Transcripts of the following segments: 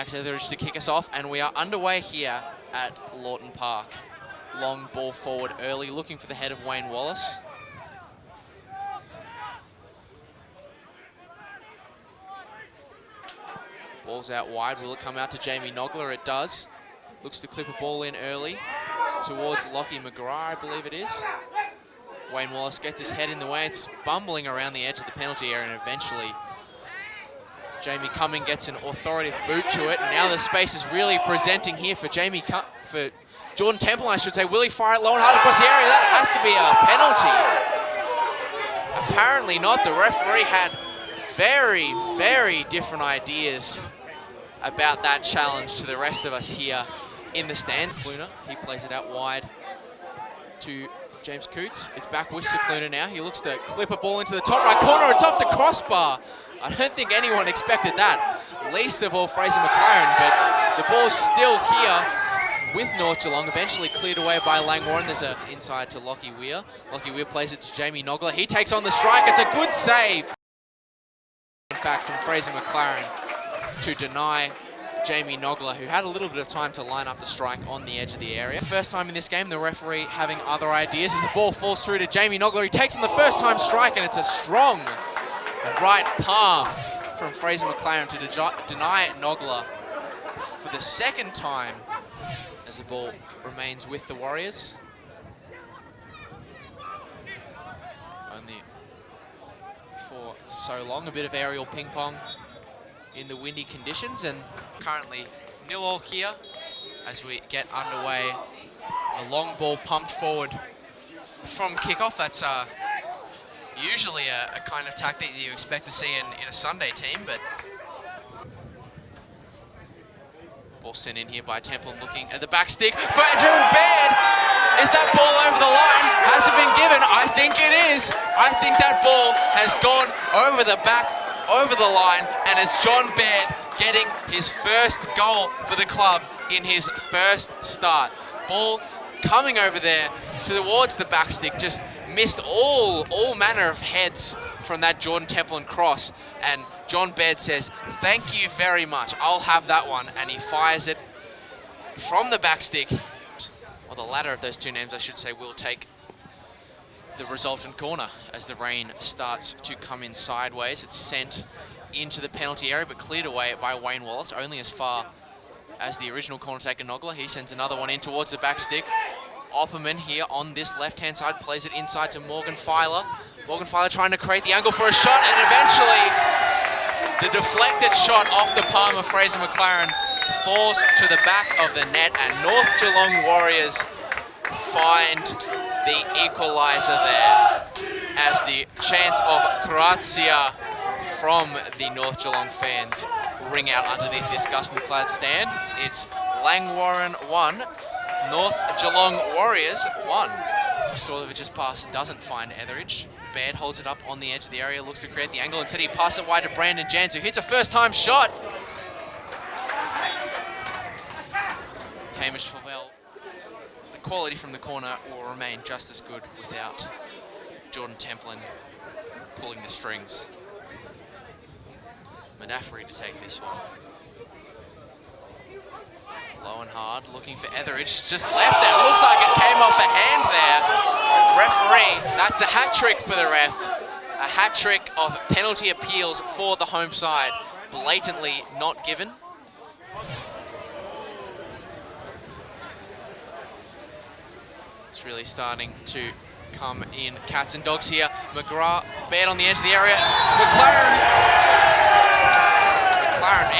Max Etheridge to kick us off, and we are underway here at Lawton Park. Long ball forward early, looking for the head of Wayne Wallace. Ball's out wide. Will it come out to Jamie Nogler? It does. Looks to clip a ball in early towards Lockie McGrath, I believe it is. Wayne Wallace gets his head in the way. It's bumbling around the edge of the penalty area, and eventually Jamie Cumming gets an authoritative boot to it. And now the space is really presenting here for Jordan Temple, I should say. Will he fire it low and hard across the area? That has to be a penalty. Apparently not. The referee had very, very different ideas about that challenge to the rest of us here in the stands. Cicluna, he plays it out wide to James Coots. It's back with Cicluna now. He looks to clip a ball into the top right corner. It's off the crossbar. I don't think anyone expected that. Least of all Fraser McLaren, but the ball's still here with North Geelong, eventually cleared away by Langwarrin. There's a inside to Lockie Weir. Lockie Weir plays it to Jamie Nogler. He takes on the strike. It's a good save, in fact, from Fraser McLaren to deny Jamie Nogler, who had a little bit of time to line up the strike on the edge of the area. First time in this game, the referee having other ideas as the ball falls through to Jamie Nogler. He takes on the first time strike, and it's a strong right palm from Fraser McLaren to deny Nogler for the second time as the ball remains with the Warriors. Only for so long, a bit of aerial ping pong in the windy conditions, and currently 0-0 here as we get underway. A long ball pumped forward from kickoff. That's usually a kind of tactic that you expect to see in a Sunday team, but ball sent in here by Temple, looking at the back stick for Jordan Baird. Is that ball over the line? Has it been given? I think it is. I think that ball has gone over the back, over the line, and it's John Baird getting his first goal for the club in his first start. Ball coming over there towards the back stick, just missed all manner of heads from that Jordan Temple cross, and John Baird says, "Thank you very much, I'll have that one," and he fires it from the back stick. Well, the latter of those two names, I should say, will take the resultant corner as the rain starts to come in sideways. It's sent into the penalty area, but cleared away by Wayne Wallace, only as far as the original corner taker Nogler. He sends another one in towards the back stick. Opperman here on this left-hand side plays it inside to Morgan Filer. Morgan Filer trying to create the angle for a shot, and eventually the deflected shot off the palm of Fraser McLaren falls to the back of the net, and North Geelong Warriors find the equaliser there as the chants of Grazia from the North Geelong fans ring out underneath this Gus-McLeod stand. It's Langwarrin 1, North Geelong Warriors 1. Storlovic's pass doesn't find Etheridge. Baird holds it up on the edge of the area, looks to create the angle. Instead, he passes it wide to Brandon Jans, who hits a first-time shot. Hamish Favell. The quality from the corner will remain just as good without Jordan Templin pulling the strings. Manafri to take this one. Low and hard, looking for Etheridge, just left there. It looks like it came off the hand there. Referee, that's a hat trick for the ref. A hat trick of penalty appeals for the home side. Blatantly not given. It's really starting to come in cats and dogs here. McGrath, Baird on the edge of the area. McLaren,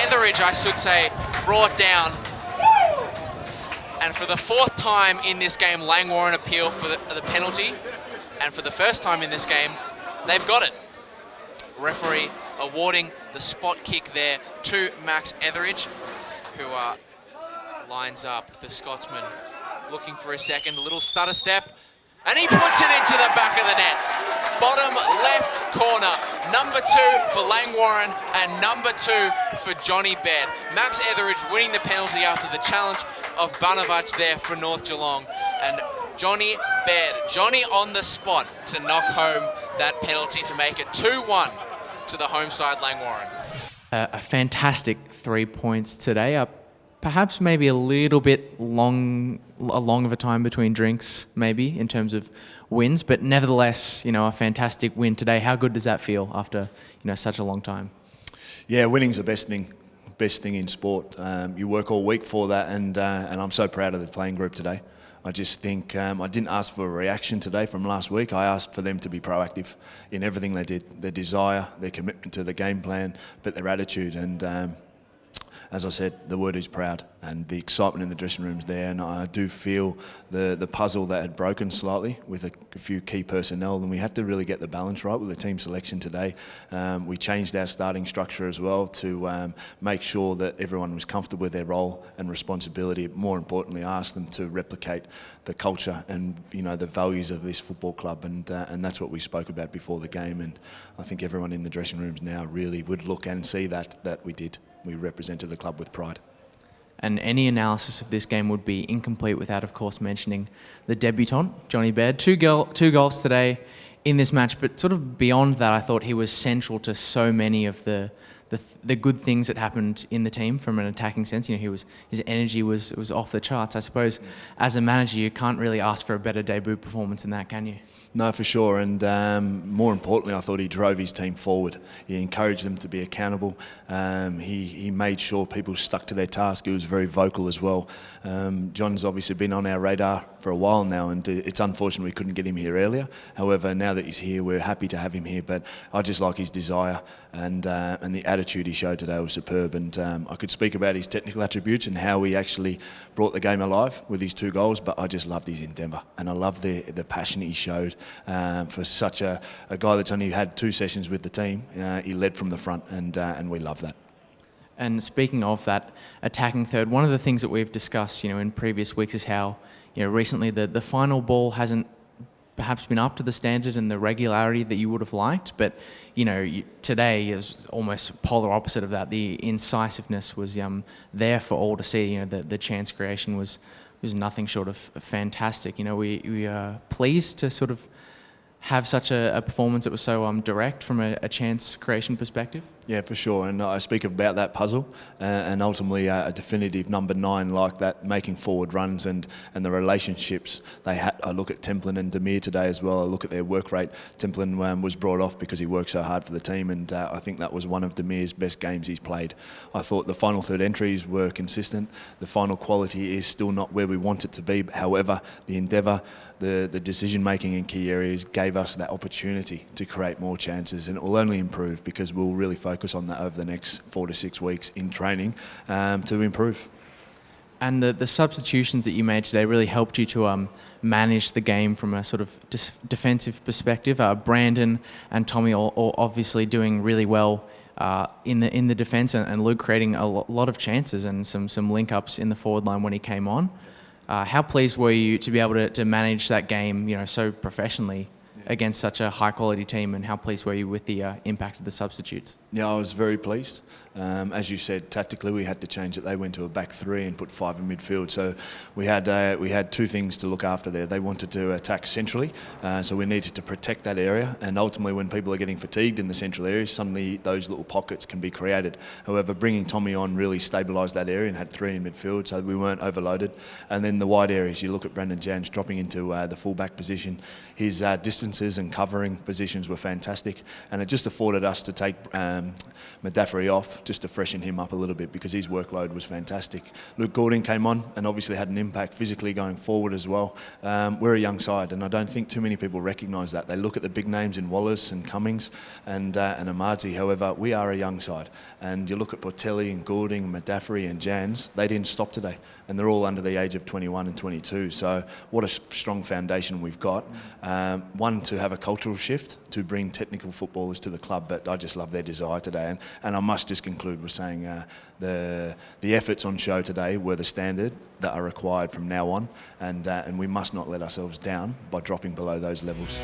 Etheridge, I should say, brought down. And for the fourth time in this game, Langwarrin appeal for the penalty. And for the first time in this game, they've got it. Referee awarding the spot kick there to Max Etheridge, who lines up the Scotsman, looking for a second, a little stutter step, and he puts it into the back of the net. Bottom left corner, number 2 for Langwarrin and number 2 for Johnny Baird. Max Etheridge winning the penalty after the challenge of Banavac there for North Geelong. And Johnny Baird, Johnny on the spot to knock home that penalty to make it 2-1 to the home side Langwarrin. A fantastic 3 points today. Perhaps maybe a little bit long of a time between drinks, maybe, in terms of wins, but nevertheless, a fantastic win today. How good does that feel after, such a long time? Yeah, winning's the best thing in sport. You work all week for that, and I'm so proud of the playing group today. I just think I didn't ask for a reaction today from last week. I asked for them to be proactive in everything they did, their desire, their commitment to the game plan, but their attitude. And as I said, the word is proud, and the excitement in the dressing room's there. And I do feel the puzzle that had broken slightly with a few key personnel, and we had to really get the balance right with the team selection today. We changed our starting structure as well to make sure that everyone was comfortable with their role and responsibility. More importantly, I asked them to replicate the culture and the values of this football club, and that's what we spoke about before the game. And I think everyone in the dressing rooms now really would look and see that we did. We represented the club with pride. And any analysis of this game would be incomplete without, of course, mentioning the debutant, Johnny Baird. Two goals today in this match, but sort of beyond that, I thought he was central to so many of the good things that happened in the team from an attacking sense. His energy was off the charts. I suppose as a manager, you can't really ask for a better debut performance than that, can you? No, for sure, and more importantly, I thought he drove his team forward. He encouraged them to be accountable. He made sure people stuck to their task. He was very vocal as well. John's obviously been on our radar for a while now, and it's unfortunate we couldn't get him here earlier. However, now that he's here, we're happy to have him here. But I just like his desire and the attitude he showed today was superb. And I could speak about his technical attributes and how he actually brought the game alive with his 2 goals, but I just loved his endeavour, and I love the passion he showed. For such a guy that's only had 2 sessions with the team, he led from the front, and we love that. And speaking of that attacking third, one of the things that we've discussed, in previous weeks is how, recently the final ball hasn't perhaps been up to the standard and the regularity that you would have liked, but today is almost polar opposite of that. The incisiveness was there for all to see. The chance creation was nothing short of fantastic. We are pleased to sort of have such a performance that was so direct from a chance creation perspective. Yeah, for sure, and I speak about that puzzle and ultimately a definitive number 9 like that, making forward runs and the relationships they had. I look at Templin and Demir today as well. I look at their work rate. Templin was brought off because he worked so hard for the team, and I think that was one of Demir's best games he's played. I thought the final third entries were consistent. The final quality is still not where we want it to be. However, the endeavour, the decision making in key areas gave us that opportunity to create more chances, and it will only improve because we'll really focus on that over the next 4 to 6 weeks in training to improve. And the substitutions that you made today really helped you to manage the game from a sort of defensive perspective. Brandon and Tommy all obviously doing really well in the defence, and Luke creating a lot of chances and some link-ups in the forward line when he came on. How pleased were you to be able to manage that game, so professionally against such a high-quality team, and how pleased were you with the impact of the substitutes? Yeah, I was very pleased. As you said, tactically we had to change it. They went to a back 3 and put 5 in midfield. So we had 2 things to look after there. They wanted to attack centrally, so we needed to protect that area. And ultimately, when people are getting fatigued in the central areas, suddenly those little pockets can be created. However, bringing Tommy on really stabilised that area and had 3 in midfield, so we weren't overloaded. And then the wide areas, you look at Brendan Jans dropping into the full-back position. His distances and covering positions were fantastic, and it just afforded us to take Madaffery off just to freshen him up a little bit because his workload was fantastic. Luke Gordon came on and obviously had an impact physically going forward as well. We're a young side, and I don't think too many people recognise that. They look at the big names in Wallace and Cummings and Amarzi. However, we are a young side, and you look at Portelli and Gordon, Madaffery and Jans, they didn't stop today, and they're all under the age of 21 and 22. So what a strong foundation we've got. One, to have a cultural shift to bring technical footballers to the club, but I just love their desire today. And I must just conclude with saying the efforts on show today were the standard that are required from now on, and we must not let ourselves down by dropping below those levels.